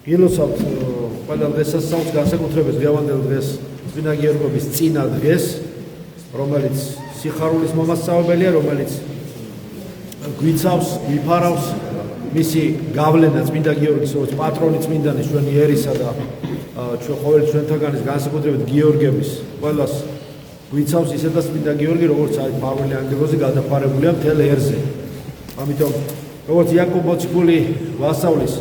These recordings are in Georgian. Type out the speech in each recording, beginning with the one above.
გილოცავთ ყველა დღესასწაულს განსაკუთრებით დღევანდელ დღეს წმინდა გიორგის წინა დღეს, რომელიც სიხარულის მომასწავლებელია, რომელიც გვიცავს, გვიფარავს მისი გავლენა წმინდა გიორგის როგორც პატრონი წმინდანის ჩვენი ერისა და ჩვენ ყოველი ჩვენთაგანის განსაკუთრებით გიორგების ყველას გვიცავს ისედაც წმინდა გიორგი როგორც არის პავლე ანგელოზი გადაფარებულია მთელ ერზე. ამიტომ როგორც იაკობ მოციქული ვასწავლის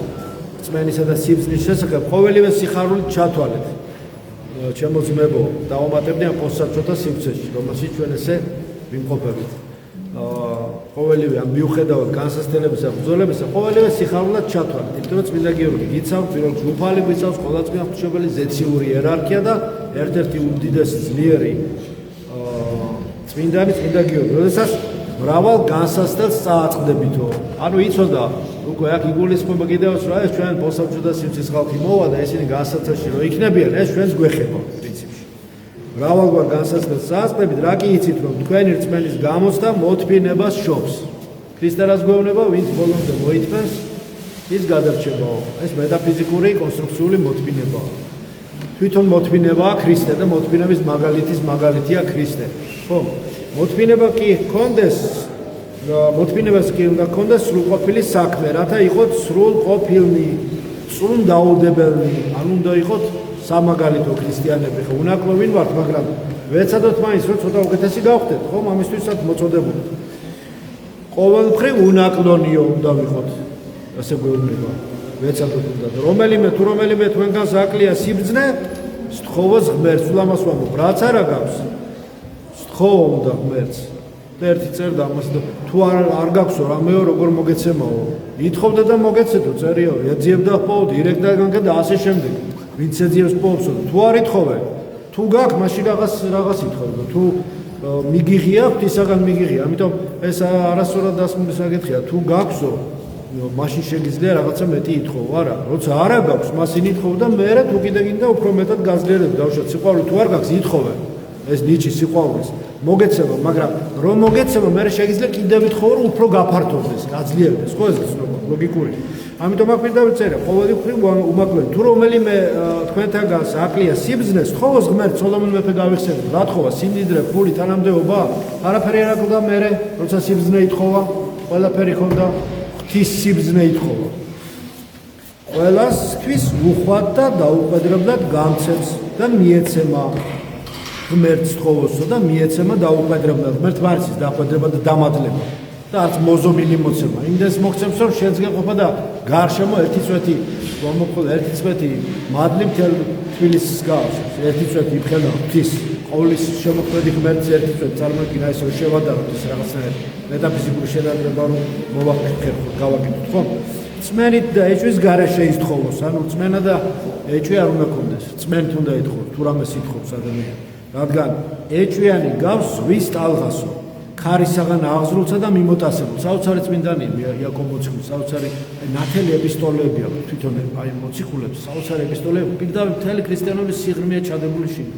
წმენისა და სიბრძნის შესახებ ყოველივე სიხარულით ჩათვალეთ. ჩემო ძმებო, დავამატებდი ამ პოსტსაბჭოთა სივრცეში, რომელშიც ჩვენ ესე ვიმყოფებით. ყოველივე ამ მიუხედავად განსასწრებისა და ბრძოლებისა, ყოველივე სიხარულით ჩათვალეთ. იმიტომ რომ წმინდა გიორგი გიცავს, პირველ ჯგუფალი გვიცავს, ყოველწლინა ღვთისმშობელი ზეციური იერარქია და ერთ-ერთი უდიდესი ძლიერი წმინდანი წმინდა გიორგი. როდესაც მრავალ განსასწრებს წააწყდებითო. ანუ იცოდა უკვე აქ იგულისხმება კიდევაც რა ეს ჩვენ პოსტსაბჭოთა სივრცის ხალხი მოვა და ისინი განსაცდელში რომ იქნებიან ეს ჩვენს გვეხება პრინციპში. მრავალგვარ განსაცდელს წააწყდებით, რა კი იცით რომ თქვენი რწმენის გამოცდა მოთმინებას შობს. ქრისტე რას გვეუბნება, ვინც ბოლომდე მოითმენს, ის გადარჩებაო. ეს მეტაფიზიკური კონსტრუქციული მოთმინებაა. თვითონ მოთმინებაა ქრისტე და მოთმინების მაგალითის მაგალითია ქრისტე. ხო? მოთმინება კი ჰქონდეს მოთმინებას კი უნდა ჰქონდეს სრულყოფილი საქმე, რათა იყოთ სრულყოფილნი, სრულდაუდებელნი, ან უნდა იყოთ სამაგალითო ქრისტიანები. ხო, უნაკლოვინ ვართ, მაგრამ ვეცადოთ მაინც რომ ცოტა უკეთესი გავხდეთ, ხო, ამისთვისაც მოწოდებული. ყოველმხრივ უნაკლონიო უნდა ვიყოთ, ასე გვეუბნება. ვეცადოთ უნდა და რომელიმე თქვენგანს აკლია სიბრძნე, სთხოვოს ღმერთს, ულამას ვამბობ, რაც არა გაქვს, სთხოვო უნდა ღმერთს. და ერთი წერდა ამას და თუ არ გაქვსო რამეო როგორ მოგეცემაო ითხოვდა და მოგეცეთო წერიო ეძიებდა ხო დირექტორგან და ასე შემდეგ ვინც ეძიებს პოვსო თუ არ ითხოვე თუ გაქვს მაშინ რაღაც ითხოვდა თუ მიგიღია ღვთისაგან მიგიღია ამიტომ ეს არასწორად დასმული საკითხია თუ გაქვსო მაშინ შეგიძლია რაღაცა მეტი ითხოვო არა როცა არა გაქვს მასინ ითხოვ და მე თუ კიდე გინდა უფრო მეტად გაზრდელებ დავშოთ სიყვარული თუ არ გაქვს ითხოვე ეს ნიჭი სიყვარულის მოგეცემა, მაგრამ რომ მოგეცემა, მე შეგიძლია კიდევ ვითხოვო, რომ უფრო გაფართოვდეს, გაძლიერდეს, ხო ეს გზნობა, ლოგიკური. ამიტომ აქ პირდაპირ წერია, ყოველივე უმაკლოვი, თუ რომელიმე თქვენთაგანს აკლია სიბრძნეს, თხოვოს ღმერთს, სოლომონ მეფე გავიხსენებთ, რა თხოვა, სიმდიდრე, ფული, თანამდებობა, არაფერი არ აკლდა მერე, როცა სიბრძნე ითხოვა, ყველაფერი ხონდა, ღვთის სიბრძნე ითხოვა. ყველასთვის უხვად და დაუყედრებლად გამცემს და მიეცემა. ღმერთს თხოვოსო და მიეცემა დაუყედრებლად. ღმერთს მარცის დაუყედრება და დამადლება და არც მოზომილი მოცემა. იმდეს მოგცემს რომ შენსგან ყოფა და გარშემო ერთი წვეთი მომხოლ ერთი წვეთი მადლი მთელ თბილისს გავს. ერთი წვეთი იფხელა ღვთის ყოვლის შემოქმედი ღმერთს ერთი წვეთი წარმოგიდგა ეს რომ შევადაროთ ეს რაღაცნაირად მეტაფიზიკური შედარება რომ მოვახერხოთ გავაკეთოთ ხო? წმენით და ეჭვის გარეშე ის თხოვოს. ანუ წმენა და ეჭვი არ უნდა გქონდეს. წმენით უნდა ითხოვოს თუ რამეს ითხოვს ადამიანი. რადგან ეჭვიანი გავს ზღვის ტალღასო, ქარისაგან აღზრულსა და მიმოტასებულ. საოცარი წმინდანი იაკობ მოციქული, საოცარი ნათელი ეპისტოლეები აქვს თვითონ აი მოციქულებს, საოცარი ეპისტოლეები პირდაპირ მთელი ქრისტიანობის სიღრმეა ჩადებული შიგ.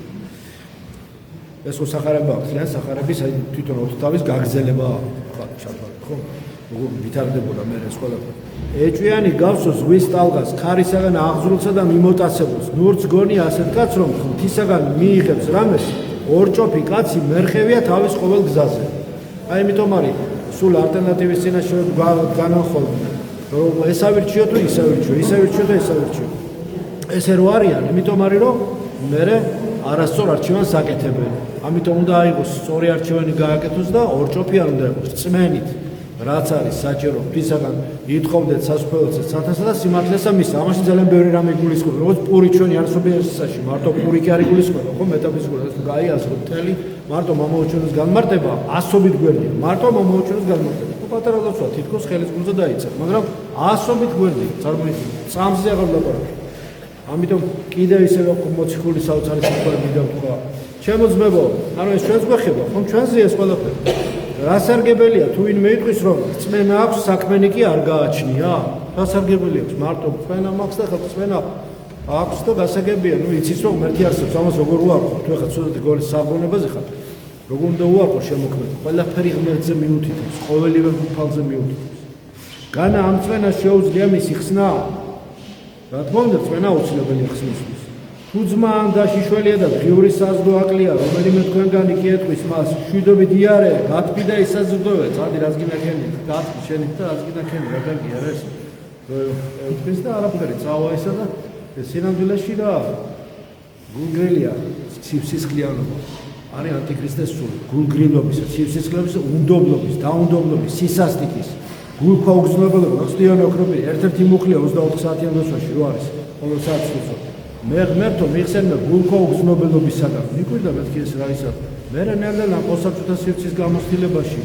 ეს ხო სახარება აქვს, რა სახარების აი თვითონ ოთხთავის გაგრძელება ჩათვალეთ, ხო? როგორ ვითარდებოდა მე ეს ყველაფერი. ეჭვიანი გავს ზღვის ტალღას, ქარისაგან აღზრულსა და მიმოტასებულს. ნურც გონია ასეთ კაცს, რომ ღვთისაგან მიიღებს რამეს, ორჭოფი კაცი მერხევია თავის ყოველ გზაზე. აი იმიტომ არის სულ ალტერნატივის წინაშე განახორციელა, რომ ეს ავირჩიო თუ ის ავირჩიო, ის ავირჩიო და ეს ავირჩიო. ესე რო არიან, იმიტომ არის რომ მე არასწორ არჩევანს აკეთებენ. ამიტომ უნდა აიღოს სწორი არჩევანი გააკეთოს და ორჭოფი არ უნდა იყოს წმენით. რაც არის საჭირო ღვთისაგან ითხოვდეთ სასუფეველზე სათასა და სიმართლესა მისცა. ამაში ძალიან ბევრი რამე იგულისხმება. როგორც პური ჩვენი არსობიარსაში, მარტო პური კი არ იგულისხმება, ხო მეტაფიზიკურად ეს გაიაზრო მთელი მარტო მომაუჩენოს განმარტება ასობით გვერდია. მარტო მომაუჩენოს განმარტება. ხო პატარა ლოცვა თითქოს ხელის გულზე დაიცა, მაგრამ ასობით გვერდია. წარმოიდგინე, წამზე აღარ ლაპარაკი. ამიტომ კიდევ ისე მოციქული საოცარი სიტყვები დავთქვა. ჩემო ძმებო, ანუ ეს ჩვენს გვეხება, ხომ ჩვენზე ეს ყველაფერი. რასარგებელია თუ ვინმე იტყვის რომ წმენა აქვს საქმენი კი არ გააჩნია? რასარგებელი აქვს? მარტო წმენა მაქვს და ხა წმენა აქვს და გასაგებია, ნუ იცის რომ ერთი არსებობს, ამას როგორ უარყო? თუ ეხლა ცუდად გოლის საბრუნებაზე ხარ, როგორ უნდა უარყო შემოქმედი? ყველაფერი ღმერთზე მიუთითებს, ყოველივე გუფალზე მიუთითებს. განა ამ წმენას შეუძლია მისი ხსნა? რა თქმა უნდა, წვენა აუცილებელია ხსნისთვის. თუ ძმა ან და შიშველია და ღიური საზრდო აკლია, რომელიმე თქვენგანი კი ეთქვის მას, შვიდობით იარე, გათბი და ისაზრდოე, წადი რაც გინდა ქენი, გათბი შენით და რაც გინდა ქენი, რა დაგია რა ეს. ეთქვის და არაფერი, წავა ისა და სინამდვილეში რა გულგრილია, სისხლიანობა. არის ანტიქრისტეს სული, გულგრილობის, სისხლების უნდობლობის, დაუნდობლობის, სისასტიკის, გულქვაუგზნობელობა, ოცდიანი ოქროპი, ერთ-ერთი მუხლია 24 საათიან დოსვაში რო არის, ყოველ საათს უძო. მე ღმერთო მიხსენე გულქვაუგზნობელობისაგან. მიკვირდა მეთქი ეს რა ისა. მე ნელ-ნელა პოსტსაბჭოთა სივრცის გამოცდილებაში,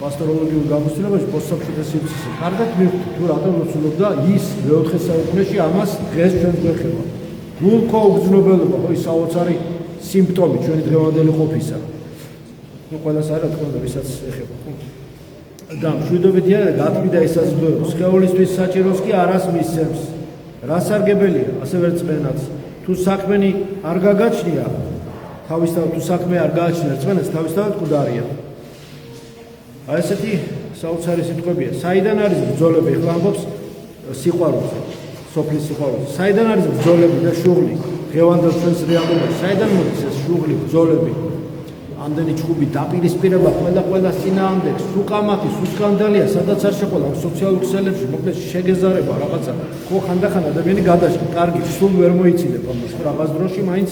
პასტოროლოგიურ გამოცდილებაში პოსტსაბჭოთა სივრცის. კარგად მივხვდი თუ რატომ უცნობდა ის მე-4 საუკუნეში ამას დღეს ჩვენ გვეხება. გულქვაუგზნობელობა, ხო ის საოცარი სიმპტომი ჩვენი დღევანდელი ყოფისა. ნუ ყველას არა თქმა უნდა, ვისაც ეხება, ხო? და მშვიდობითია და გათბი და ისაზრდოება. სხეულისთვის საჭიროს კი არას მისცემს. რასარგებელია, ასევე რწმენაც. თუ საქმენი არ გაგაჩნია, თავისთავად თუ საქმე არ გააჩნია რწმენას, თავისთავად მკვდარია. აი ესეთი საოცარი სიტყვებია. საიდან არის ბრძოლები? ახლა ამბობს სიყვარულზე, სოფლის სიყვარულზე. საიდან არის ბრძოლები და შუღლი? ღევანდელ ჩვენს რეალობაში. საიდან მოდის ეს შუღლი, ბრძოლები? ამდენი ჩხუბი დაპირისპირება ყველა წინააღმდეგ, სუკამათი, სუსკანდალია, სადაც არ შეყოლა სოციალურ ქსელებში, მოკლედ შეგეზარება რაღაცა. ხო ხანდახან ადამიანი გადაშკი, კარგი, სულ ვერ მოიცილებ ამას, რაღაც დროში მაინც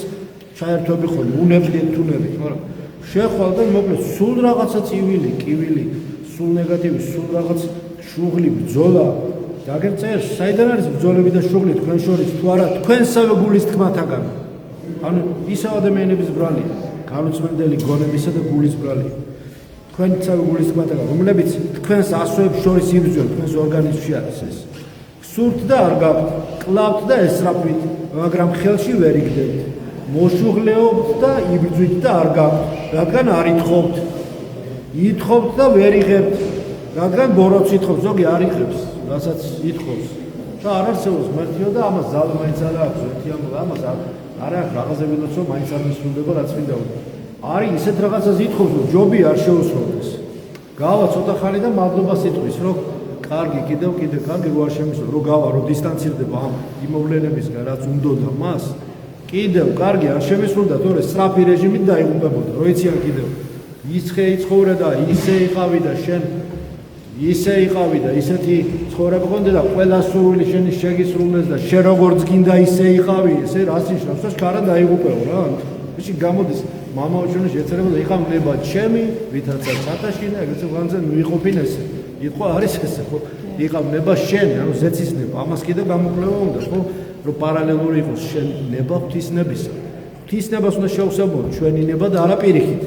ჩაერთვები ხოლმე, უნებლიეთ თუნებით, მაგრამ შეხვალ და მოკლედ სულ რაღაცა წივილი, კივილი, სულ ნეგატივი, სულ რაღაც შუღლი, ბრძოლა. დაგეწერს, საიდან არის ბრძოლები და შუღლი თქვენ შორის, თუ არა თქვენსავე გულის თქმათაგან. ანუ ისევ ადამიანების ბრალია. განუწმენდელი გონებისა და გულის ბრალია. თქვენსავე გულის თქმათაგან, რომლებიც თქვენს ასოებს შორის იბრძვიან, თქვენს ორგანიზმში არის ეს. გსურთ და არ გაქვთ, კლავთ და ესწრაფვით, მაგრამ ხელში ვერ იგდებთ. მოშუღლეობთ და იბრძვით და არ გაქვთ, რადგან არ ითხოვთ. ითხოვთ და ვერ იღებთ, რადგან ბოროტს ითხოვს, ზოგი არ იღებს, რასაც ითხოვს. და არ არსებობს ღმერთიო და ამას ძალა მაინც არ აქვს, ერთიან ამას არ აქვს რაღაცა ვილოცო, მაინც არ მისრულდება რაც მინდა. არის ისეთ რაღაცას ითხოვს, რომ ჯობი არ შეუსრულდეს. გავა ცოტა ხანი და მადლობას იტყვის, რომ კარგი, კიდევ კარგი რო არ შემისულ, რო გავა, რო დისტანცირდება ამ იმოვლენებისგან, რაც უნდოდა მას. კიდევ კარგი არ შემისრულდა, თორე სწრაფი რეჟიმით დაიღუპებოდა, რო იციან კიდევ. იცხე იცხოვრე და ისე იყავი და შენ ისე იყავი და ისეთი ცხოვრება გქონდა და ყველა სურვილი შენი შეგისრულდეს და შენ როგორც გინდა ისე იყავი, ესე რას ნიშნავს? და შქარა დაიღუპეო რა. ისე გამოდის მამაოჩვენის შეცერება იყავ ნება ჩემი, ვითარცა ცათაში და ეგრეთ განძენ მიყოფინ ესე. იყო არის ესე, ხო? იყავ ნება შენ, ანუ ზეცის ნება. ამას კიდევ გამოკვლევა უნდა, ხო? რომ პარალელური იყოს შენ ნება ღვთისნებისა. ღვთისნებას უნდა შევსაბოთ ჩვენი ნება და არა პირიქით.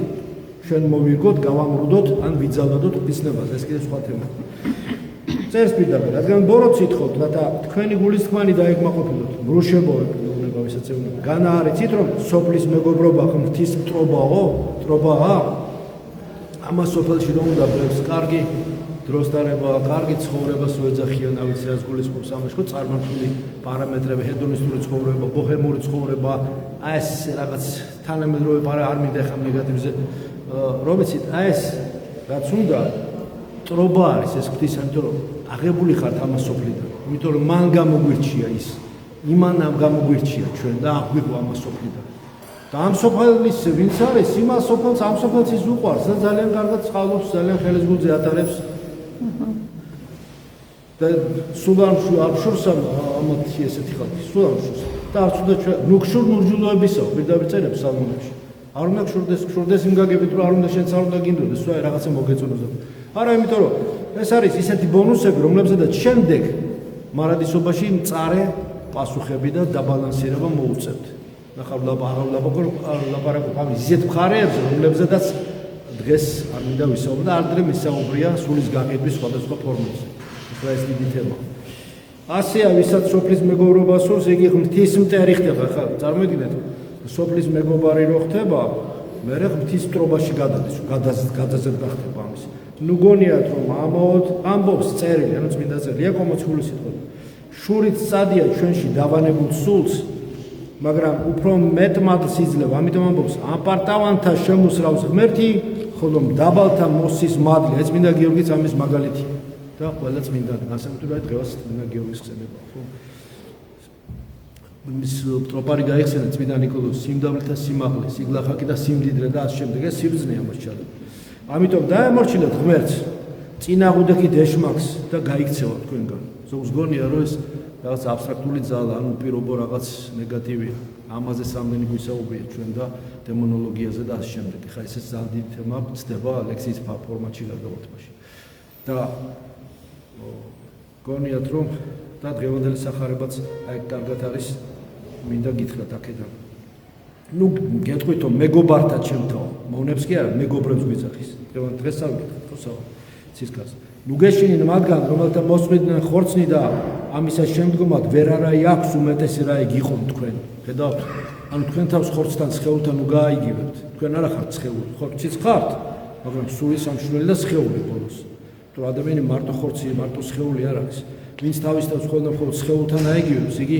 ჩვენ მოვირგოთ, გავამრუდოთ, ან ვიძალადოთ ღვთისნებას, ეს კიდე სხვა თემა. წერს პირდაპირ, რადგან ბოროტს ითხოვთ, რათა თქვენი გულის თქმანი დაეკმაყოფილოთ. მრუშებო, უნდა ვისაც ეუბნება. განა არ იცით, რომ სოფლის მეგობრობა ღვთის მტრობაო, მტრობაა? ამას სოფელში რომ უნდა ბევრს კარგი დროსდარება, კარგი ცხოვრება სუეძახიან, ავიც რაც გულისხმობს ამაში, ხო, წარმართული პარამეტრები, ჰედონისტური ცხოვრება, ბოჰემური ცხოვრება, აი ეს რაღაც თანამედროვე არ მინდა ხომ ნეგატივზე რომიცით, აი ეს რაც უნდა ტრობა არის ეს ღვთის, იმიტომ რომ აღებული ხართ ამას სოფლიდან. იმიტომ რომ მან გამოგვირჩია ის, იმანამ გამოგვირჩია ჩვენ და აღვიღო ამას სოფლიდან. და ამ სოფლის ვინც არის, იმას სოფელს ამ სოფელს ის უყვარს და ძალიან კარგად წყალობს, ძალიან ხელის გულზე ატარებს. და სულ არ შორს ამათი ესეთი ხალხი, სულ არ შორს. და არც უნდა ნუქშურ ნურჯულოებისაო, პირდაპირ წერებს სალმონებში. არ უნდა გშურდეს იმ გაგებით, რომ არ უნდა შენც არ უნდა გინდოდეს, სულ რაღაცა მოგეწონოს. არა, იმიტომ რომ ეს არის ისეთი ბონუსები, რომლებზედაც შემდეგ მარადისობაში მწარე პასუხები და დაბალანსირება მოუწევთ. ნახავ ლაპარაკობ ამის ისეთ მხარეებზე, რომლებზედაც დღეს არ მინდა ვისაუბრო და არდრე მისაუბრია სულის გაყიდვის სხვადასხვა ფორმებზე. ახლა ეს დიდი თემა. ასეა, ვისაც სოფლის მეგობრობა სურს, იგი ღვთის მტერი ხდება. ხა წარმოიდგინეთ, სოფლის მეგობარი რო ხდება, მე ღვთის მტრობაში გადადის, გადაზედ გახდება ამის. ნუ გონიათ რომ ამბობს წერილი, ანუ წმინდა წერილია, კომოცული სიტყვა. შურით წადია ჩვენში დავანებულ სულს, მაგრამ უფრო მეტ მადლს იძლევა, ამიტომ ამბობს ამპარტავანთა შემოსრავს ღმერთი, ხოლო დაბალთა მოსის მადლი. ეს წმინდა გიორგის ამის მაგალითი. და ყველა წმინდანი, ასე ვთქვი, დღეს წმინდა გიორგის ხსენება, ხო? მის ტროპარი გაიხსენა წმინდა ნიკოლოზ სიმდაბლეთა სიმაღლე, სიგლახაკი და სიმდიდრე და ამ შემდეგ ეს სიბრძნეა მოსჩადა. ამიტომ დაემორჩილეთ ღმერთს, წინააღმდეგი დეშმაკს და გაიქცევა თქვენგან. ზოგს გონია რომ ეს რაღაც აბსტრაქტული ძალა, ანუ პირობო რაღაც ნეგატივია. ამაზე სამდენი გვისაუბრია ჩვენ და დემონოლოგიაზე და ამ შემდეგ. ხა ეს ზალდით თემა ცდება ლექსიის ფორმატში გადავოთმაში. და გონიათ რომ და დღევანდელი სახარებაც აი კარგად არის მინდა გითხრათ აქედან. ნუ გეტყვით რომ მეგობართა ჩემთაო, მონებს კი არა, მეგობრებს გვიძახის. დღეს ავიკეთეთ ხო საუბარი ცისკარს. ნუ გეშინინ მათგან რომელთა მოსწვიდნენ ხორცნი და ამისა შემდგომად ვერ არაი აქვს უმეტესი რაი გიყოთ თქვენ. ხედავთ? ანუ თქვენ თავს ხორცთან სხეულთან ნუ გააიგივებთ. თქვენ არა ხართ სხეული, ხორციც ხართ, მაგრამ სული სამშვილელი და სხეული ბოლოს. თუ ადამიანი მარტო ხორცი, მარტო სხეული არ არის. ვინც თავის თავს ხოლმე სხეულთან აიგივებს, იგი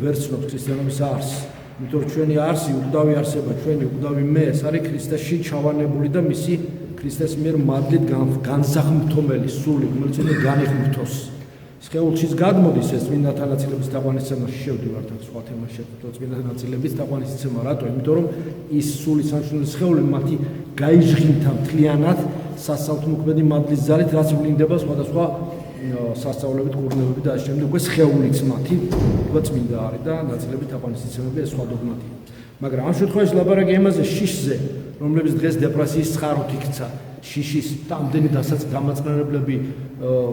ვერ ცნობს ქრისტიანობის არსს. იმიტომ რომ ჩვენი არსი, უგდავი არსება, ჩვენი უგდავი მე, ეს არის ქრისტეში ჩავანებული და მისი ქრისტეს მიერ მადლით განსახმთომელი სული, რომელიც უნდა განიხმთოს. სხეულშიც გადმოდის ეს წმინდა თანაწილების თაყვანისცემაში შევდივართ აქ სხვა თემაში, წმინდა თანაწილების თაყვანისცემა, რატო? იმიტომ რომ ის სული სამშვილელი სხეული მათი გაიჟღინთა მთლიანად სასალთმოქმედი მადლის ძალით, რაც ვლინდება სხვადასხვა სასწაულებით, კურნებებით და ამ შემდეგ უკვე სხეულიც მათი წმინდა არის და ნაწილებით თაყვანისცემები ეს სხვა დოგმატია. მაგრამ ამ შემთხვევაში ლაპარაკი იმაზე შიშზე, რომლებიც დღეს დეპრესიის წყაროთ იქცა, შიშის და ამდენი დამაწყნარებლები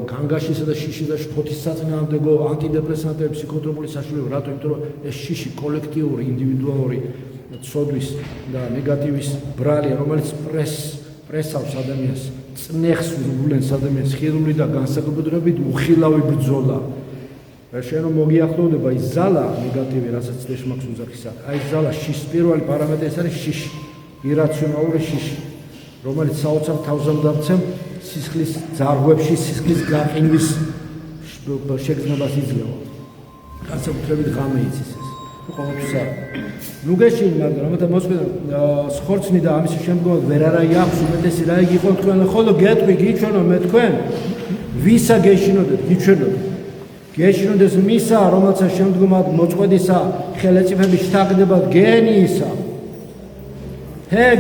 განგაშისა და შიშის და შფოთის საწინააღმდეგო ანტიდეპრესანტები, ფსიქოტროპული საშუალება, რატო? იმიტომ რომ ეს შიში კოლექტიური, ინდივიდუალური ცოდვის და ნეგატივის ბრალია, რომელიც პრესავს ადამიანს, წნეხს ულენს ადამიანს ხილული და განსაკუთრებით უხილავი ბრძოლა. შენ რომ მოგიახლოვდება ის ზალა ნეგატივი, რასაც დეშმაკს უძახის, აი ეს ზალა შიშის პირველი პარამეტრი ეს არის შიში, ირაციონალური შიში, რომელიც საოცარ თავზამდაბცემ სისხლის ძარღვებში სისხლის გაყინვის შეგრძნებას იძლევა. განსაკუთრებით ღამე იცის ეს. ყოველთვის არა. ნუ გეშინი, მაგრამ ამათა მოსვენა ხორცნი და ამის შემდგომად ვერ არაი აქვს უმეტესი რაი გიყო თქვენ, ხოლო გეტყვი გიჩვენო მე თქვენ, ვისა გეშინოდეთ, გიჩვენოთ. გეშინოდეს მისა, რომელსაც შემდგომად მოწყვეტისა ხელეწიფები შთაგდებათ გენიისა.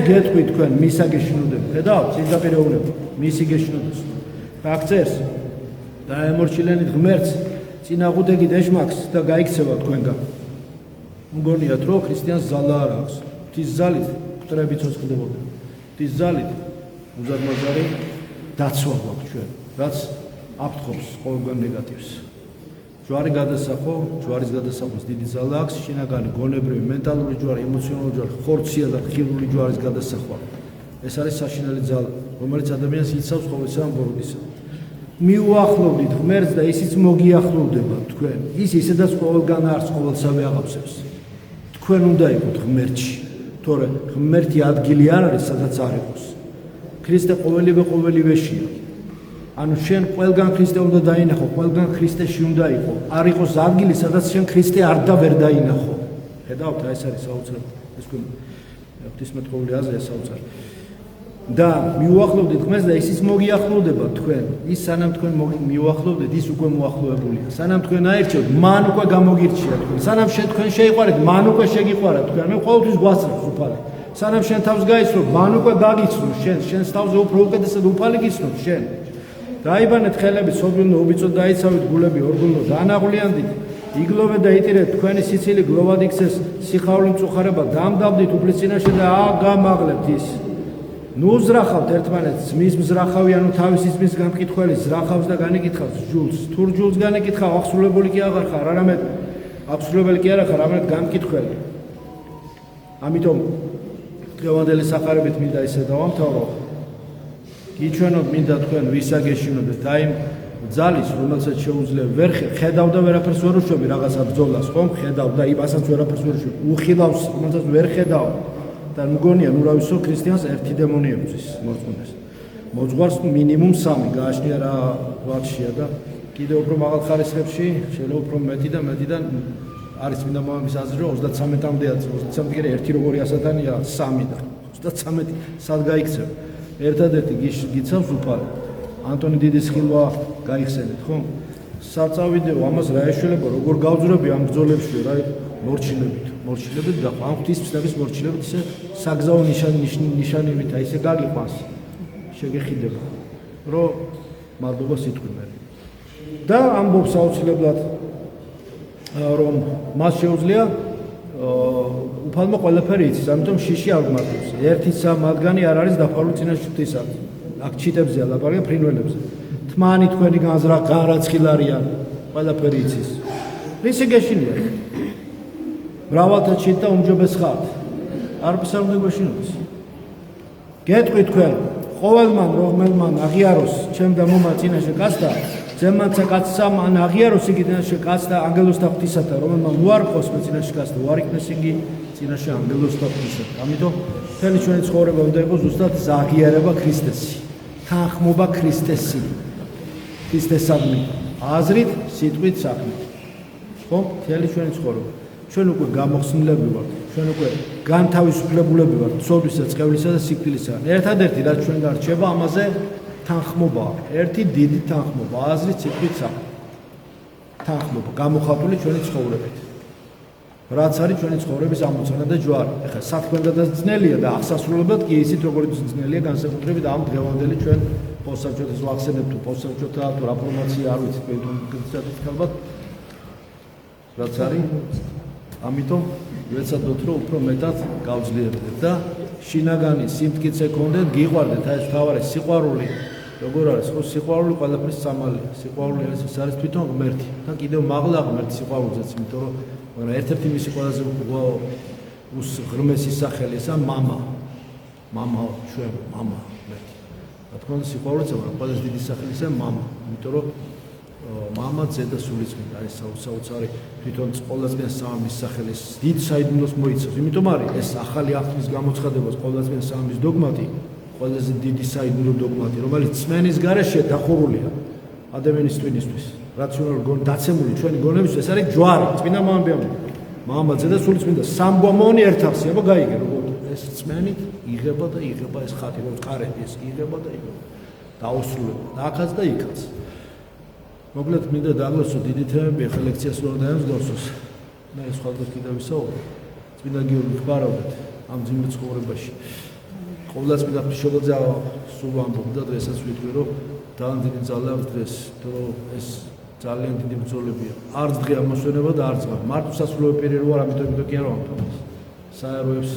გეტყვი თქვენ, მისა გეშინოდეთ. ხედავთ, სიძაპირეულები, მისი გეშინოდეს. ფაქცერს დაემორჩილენით ღმერთს, წინააღმდეგი დეშმაკს და გაიქცევა თქვენგან. მგონიათ რომ ქრისტიანს ზალა არ აქვს. ღვთის ზალით მკვდრები ცოცხლდებოდა. ღვთის ზალით უზარმაზარი დაცვა გვაქვს ჩვენ, რაც აფრთხობს ყოველგვარ ნეგატივს. ჯვარი გადასახო, ჯვარის გადასახოს დიდი ზალა აქვს, შინაგანი, გონებრივი, მენტალური ჯვარი, ემოციონალური ჯვარი, ხორცია და ხილული ჯვარის გადასახვა. ეს არის საშინელი ზალა, რომელიც ადამიანს იცავს ყოველსა ამ ბოროტისა. მიუახლოვდით ღმერთს და ისიც მოგიახლოვდება თქვენ. ის ისედაც ყოველგან არს, ყოველსავე აღაფსებს. თქვენ უნდა იყოთ ღმერთში, თორე ღმერთი ადგილი არ არის, სადაც არ იყოს. ქრისტე ყოველივეშია. ანუ შენ ყველგან ქრისტე უნდა დაინახო, ყველგან ქრისტეში უნდა იყო. არ იყოს ადგილი, სადაც შენ ქრისტე არ და ვერ დაინახო. ხედავთ, ეს არის საოცრად. ეს თქვენ ღვთისმეტყველური აზრია საოცარი. და მიუახლოვდით ღმერთს და ისიც მოგიახლოვდება თქვენ. ის სანამ თქვენ მიუახლოვდით, ის უკვე მოახლოვებულია. სანამ თქვენ აირჩევთ, მან უკვე გამოგირჩია თქვენ. სანამ თქვენ შეიყვარეთ, მან უკვე შეგიყვარა თქვენ. მე ყოველთვის გვასწრებს უფალი. სანამ შენ თავს გაიცნობ, მან უკვე გაგიცნო შენ. შენს თავზე უფრო უკეთესად უფალი გიცნობ შენ. დაიბანეთ ხელები, სობრუნო, უბიწოდ დაიცავით გულები, ორგულო, დაანაღვლიანდით, იგლოვე და იტირეთ, თქვენი სიცილი გლოვად იქცეს, სიხაული მწუხარება, დამდაბდით უფლის წინაშე და აგამაღლებთ ის. ნუ ზრახავთ ერთმანეთს, მის მზრახავი, ანუ თავისი ძმის განკითხველი ზრახავს და განეკითხავს ჯულს. თუ ჯულს განეკითხავ, აღსრულებელი კი აღარ ხარ, არამედ აღსრულებელი კი არა ხარ, არამედ განკითხველი. ამიტომ დღევანდელი სახარებით მინდა ისე დავამთავრო. გიჩვენოთ მინდა თქვენ ვისა გეშინოდეთ, აი ძალის, რომელსაც შეუძლია ვერ ხედავ და ვერაფერს ვერ უშვები რაღაცა ბრძოლას, ხომ? ხედავ და იმასაც ვერაფერს ვერ უშვები. უხილავს, რომელსაც ვერ ხედავ. და მგონია, ნუ რა ვიცი, ქრისტიანს ერთი დემონი ებრძვის მორწმუნეს. მოძღვარს მინიმუმ 3 გააჩნია რა ვარშია და კიდევ უფრო მაღალ ხარისხებში, შეიძლება უფრო მეტი და არის წმინდა მამის აზრი, რომ 33-მდეა, 33 კი 1 როგორი ასათანია 3 და 33 სად გაიქცევ. ერთადერთი გიცავს უფალი. ანტონი დიდის ხილვა გაიხსენეთ, ხო? საწავიდეო ამას რა ეშველება როგორ გავძრები ამ ბრძოლებში რა მორჩილებით და ამ ღვთისმსახურის მორჩილებით ისე საგზაო ნიშანებით აი ესე გაგიყვანს შეგეხიდება რომ მადლობა სიტყვიდან და ამბობს აუცილებლად რომ მას შეუძლია უფალმა ყველაფერი იცის ამიტომ შიში არ გმართავს ერთისა მათგანი არ არის დაფარული წინაშე ღვთისას აქ ჩიტებზეა ლაპარაკი ფრინველებზე თმანი თქვენი განრაცხილარიან ყველაფერი იცის ისე გეშინია მრავალთა ჩით და უმჯობეს ხართ არაფერს არ უნდა გვეშინოს გეტყვი თქვენ ყოველმან რომელმან აღიაროს ჩემ და მომა წინაშე კაცთა ზემაცა კაცსამ ან აღიაროს იგი წინაშე კაცთა ანგელოზთა ღვთისათა რომელმან უარყოს მე წინაშე კაცთა უარიქნეს იგი წინაშე ანგელოზთა ღვთისათა ამიტომ მთელი ჩვენი ცხოვრება უნდა იყოს ზუსტად აღიარება ქრისტესი თანხმობა ქრისტესი ქრისტესადმი აზრით სიტყვით საქმით ხო მთელი ჩვენი ცხოვრება ჩვენ უკვე გამოხსნილები ვართ ჩვენ უკვე განთავისუფლებულები ვართ ცოდვისა წყევლისა და სიკვდილისა ერთადერთი რაც ჩვენ გარჩება ამაზე თანხმობა ერთი დიდი თანხმობა აზრით სიტყვით საქმით თანხმობა გამოხატული ჩვენი ცხოვრებით რაც არის ჩვენი ცხოვრების ამოცანა და ჯვარი ეხლა სათქმელადაც ძნელია და აღსასრულებლად კი ისიც როგორც ძნელია განსაკუთრებით ამ დღევანდელი ჩვენ პოსტსაბჭოთა ვახსენებ თუ პოსტსაბჭოთა თუ რა პრომოცია არ ვიცით გეცადეთ ალბათ რაც არის ამიტომ ვეცადოთ რომ უფრო მეტად გავძლიერდეთ და შინაგანი სიმტკიცე გქონდეთ გიყვარდეთ აი ეს თავარი სიყვარული როგორ არის ხო სიყვარული ყველაფრის სამალია სიყვარული ეს არის თვითონ ღმერთი და კიდევ მაღლა ღმერთი სიყვარულზეც იმიტომ რომ მაგრამ ერთ-ერთი მისი ყველაზე ღრმესი სახელი ესა მამა ჩვენ მამა ღმერთი რა თქმა უნდა სიყვარულიც მაგრამ ყველაზე დიდი სახელი ესა მამა იმიტომ რომ მამა ზედა სულიწმინდა არის საოცარი თვითონ ყოვლადღიან სამის სახელის დიდ საიდუმლოს მოიცავს იმიტომ არის ეს ახალი აღთქმის გამოცხადებას ყოვლადღიან სამის დოგმატი ყველაზე დიდი საიდუმლო დოგმატი რომელიც წმენის გარეშე დახურულია ადამიანის ტვინისთვის რაციონალური დაცემული ჩვენი გონებისთვის ეს არის ჯვარი წმინდა მომამბეამბი მამა ზედა სულიწმინდა სამგვამოვანი ერთახსი აბა გაიგე როგორ ეს წმენით იღება და იღება ეს ხატი როგორც ყარეთი ეს იღება და იღება დაუსრულება და აქაც და იქაც მოკლედ მინდა დაგლოსო დიდი თემები ახლა ლექციას ვერ დაემსგავსოს და ეს სხვადასხვა კიდევ ვისაუბრებ წმინდა გიორგი ხბარავდეთ ამ ძიმერ ცხოვრებაში ყოვლადწმინდა ღვთისმშობელზე სულ ამბობდა და ესაც ვიტყვი რომ ძალიან დიდი ძალა დღეს რომ ეს ძალიან დიდი ბრძოლებია არც დღე ამოსვენება და არც ღამე მარტო სასულიერო პირი რო არ ამიტომ კი არ ვამბობ საეროებს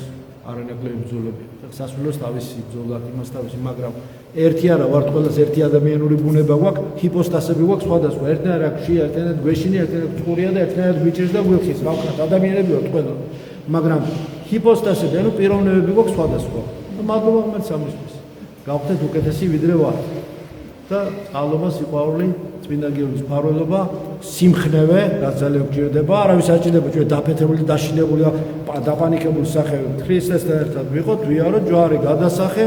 არანაკლები ბრძოლებია სასულიეროს თავისი ბრძოლა იმას თავისი მაგრამ ერთი არა ვართ ყველას ერთი ადამიანური ბუნება გვაქვს ჰიპოსტასები გვაქვს სხვადასხვა ერთნაირად აქშია ერთნაირად გვეშინია ერთნაირად წყურია და ერთნაირად გვიჭირს და გვიხის რა ვქნათ ადამიანები ვართ ყველა მაგრამ ჰიპოსტასები ანუ პიროვნებები გვაქვს სხვადასხვა და მადლობა ღმერთს ამისთვის გავხდეთ უკეთესი ვიდრე ვართ და წყალობა სიყვარული წმინდა გიორგის მფარველობა სიმხნევე რაც ძალიან გვჭირდება არავის არ ჭირდება ჩვენ დაფეთებული დაშინებული დაპანიკებული სახე ქრისტესთან ერთად ვიყოთ ვიაროთ ჯვარი გადასახე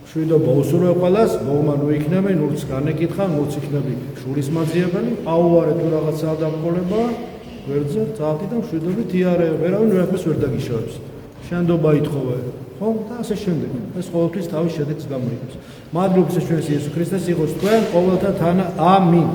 შვიდობა უსურვებ ყველას მოუმა ნუ იქნება ნურც განეკითხა ნურც იქნება შურის მაძიებელი აუარე თუ რაღაცაა დამყოლება ვერძე წავდი და შვიდობით იარე ვერავინ ვერაფერს ვერ დაგიშავებს შენდობა ითხოვე ხო და ასე შემდეგ ეს ყოველთვის თავის შედეგს გამოიგებს მადლობა ჩვენს იესო ქრისტეს იყოს თქვენ ყოველთა თანა ამინ